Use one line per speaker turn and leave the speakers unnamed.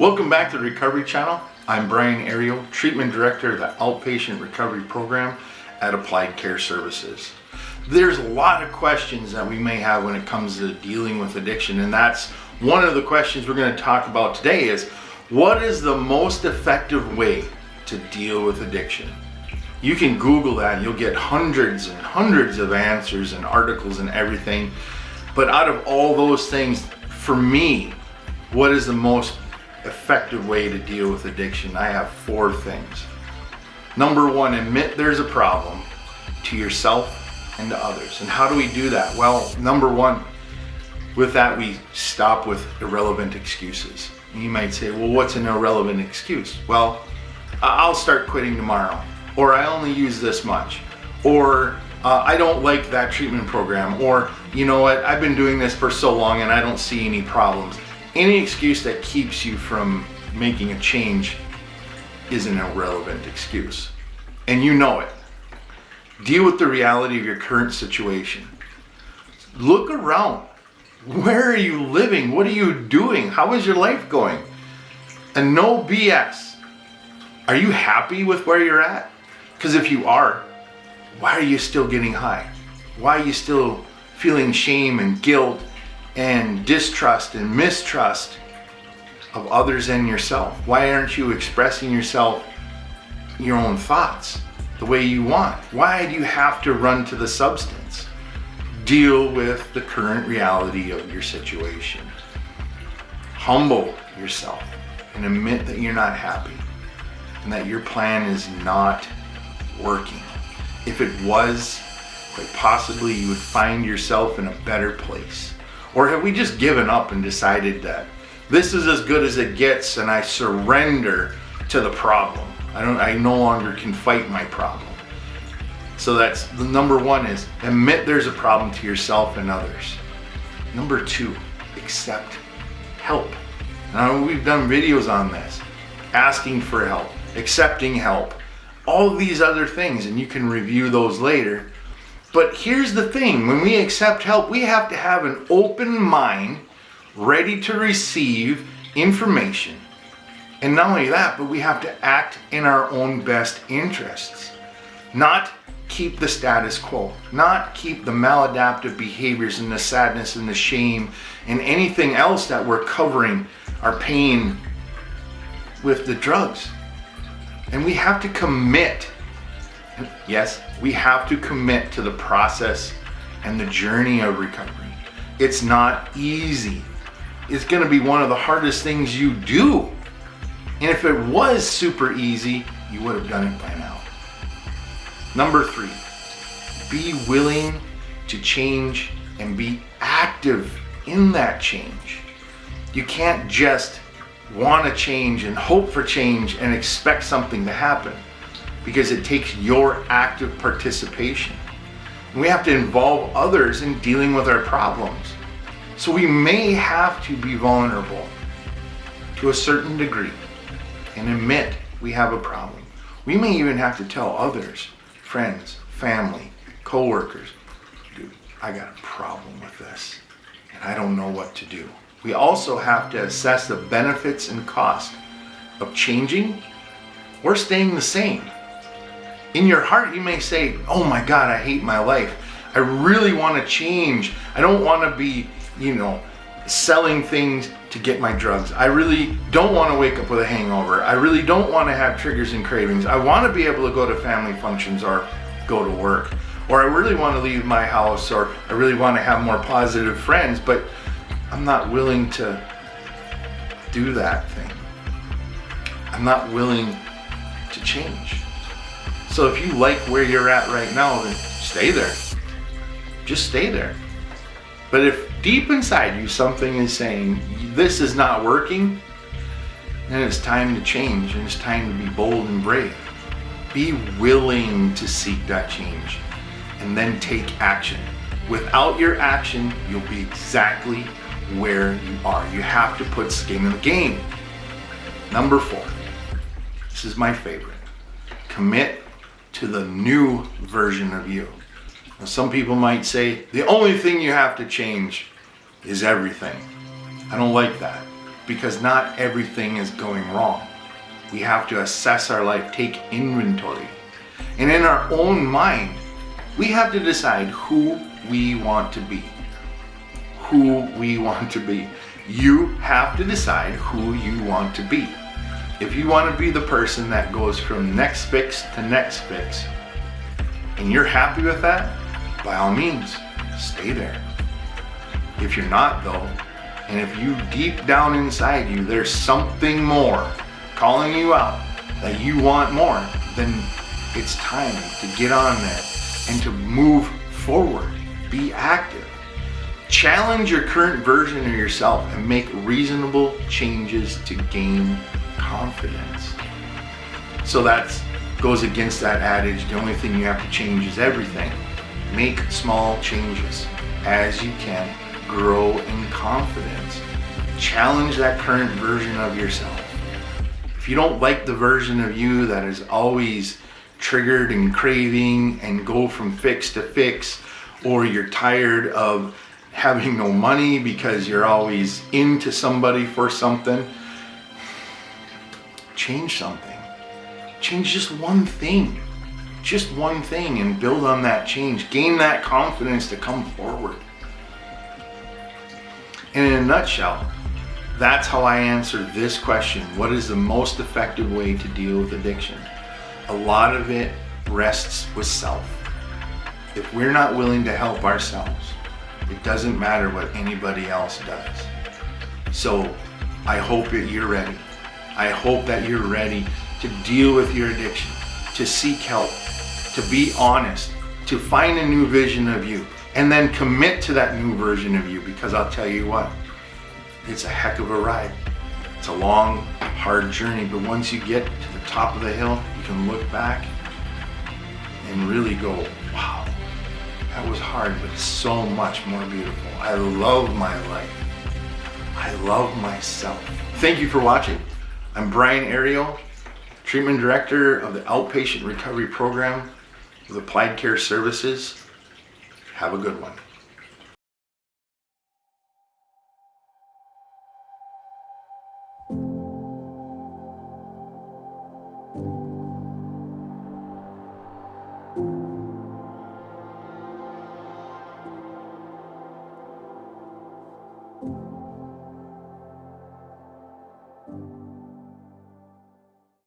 Welcome back to the Recovery Channel. I'm Brian Ario, Treatment Director of the Outpatient Recovery Program at Applied Care Services. There's a lot of questions that we may have when it comes to dealing with addiction, and that's one of the questions we're going to talk about today is, what is the most effective way to deal with addiction? You can Google that and you'll get hundreds and hundreds of answers and articles and everything. But out of all those things, for me, what is the most effective way to deal with addiction? I have 4 things. Number 1, admit there's a problem to yourself and to others. And how do we do that? Well, number 1, with that we stop with irrelevant excuses. You might say, well, what's an irrelevant excuse? Well, I'll start quitting tomorrow, or I only use this much, or I don't like that treatment program, or you know what, I've been doing this for so long and I don't see any problems. Any excuse that keeps you from making a change is an irrelevant excuse. And you know it. Deal with the reality of your current situation. Look around. Where are you living? What are you doing? How is your life going? And no BS. Are you happy with where you're at? Because if you are, why are you still getting high? Why are you still feeling shame and guilt and distrust and mistrust of others and yourself? Why aren't you expressing yourself, your own thoughts, the way you want? Why do you have to run to the substance? Deal with the current reality of your situation. Humble yourself and admit that you're not happy and that your plan is not working. If it was, quite possibly you would find yourself in a better place. Or have we just given up and decided that this is as good as it gets and I surrender to the problem? I no longer can fight my problem. So that's the number 1 is admit there's a problem to yourself and others. Number 2, accept help. Now we've done videos on this, asking for help, accepting help, all these other things, and you can review those later. But here's the thing, when we accept help, we have to have an open mind, ready to receive information. And not only that, but we have to act in our own best interests. Not keep the status quo, not keep the maladaptive behaviors and the sadness and the shame and anything else that we're covering our pain with the drugs. And we have to commit. Yes, we have to commit to the process and the journey of recovery. It's not easy. It's going to be one of the hardest things you do. And if it was super easy, you would have done it by now. Number 3, be willing to change and be active in that change. You can't just want to change and hope for change and expect something to happen, because it takes your active participation. We have to involve others in dealing with our problems. So we may have to be vulnerable to a certain degree and admit we have a problem. We may even have to tell others, friends, family, co-workers, dude, I got a problem with this and I don't know what to do. We also have to assess the benefits and cost of changing or staying the same. In your heart, you may say, oh my God, I hate my life. I really want to change. I don't want to be, selling things to get my drugs. I really don't want to wake up with a hangover. I really don't want to have triggers and cravings. I want to be able to go to family functions or go to work. Or I really want to leave my house, or I really want to have more positive friends, but I'm not willing to do that thing. I'm not willing to change. So if you like where you're at right now, then stay there. Just stay there. But if deep inside you something is saying, this is not working, then it's time to change, and it's time to be bold and brave. Be willing to seek that change and then take action. Without your action, you'll be exactly where you are. You have to put skin in the game. Number 4, this is my favorite. Commit to the new version of you. Now, some people might say the only thing you have to change is everything. I don't like that. because not everything is going wrong. We have to assess our life, take inventory. And in our own mind, we have to decide who we want to be. Who we want to be. You have to decide who you want to be. If you want to be the person that goes from next fix to next fix, and you're happy with that, by all means, stay there. If you're not though, and if you deep down inside you, there's something more calling you out that you want more, then it's time to get on there and to move forward. Be active. Challenge your current version of yourself and make reasonable changes to gain confidence. So that goes against that adage, the only thing you have to change is everything. Make small changes as you can. Grow in confidence. Challenge that current version of yourself. If you don't like the version of you that is always triggered and craving and go from fix to fix, or you're tired of having no money because you're always into somebody for something, change something. Change just one thing. Just one thing and build on that change. Gain that confidence to come forward. And in a nutshell, that's how I answer this question. What is the most effective way to deal with addiction? A lot of it rests with self. If we're not willing to help ourselves, it doesn't matter what anybody else does. So I hope that you're ready. I hope that you're ready to deal with your addiction, to seek help, to be honest, to find a new vision of you, and then commit to that new version of you, because I'll tell you what, it's a heck of a ride. It's a long, hard journey, but once you get to the top of the hill, you can look back and really go, wow, that was hard, but it's so much more beautiful. I love my life. I love myself. Thank you for watching. I'm Brian Ario, Treatment Director of the Outpatient Recovery Program with Applied Care Services. Have a good one.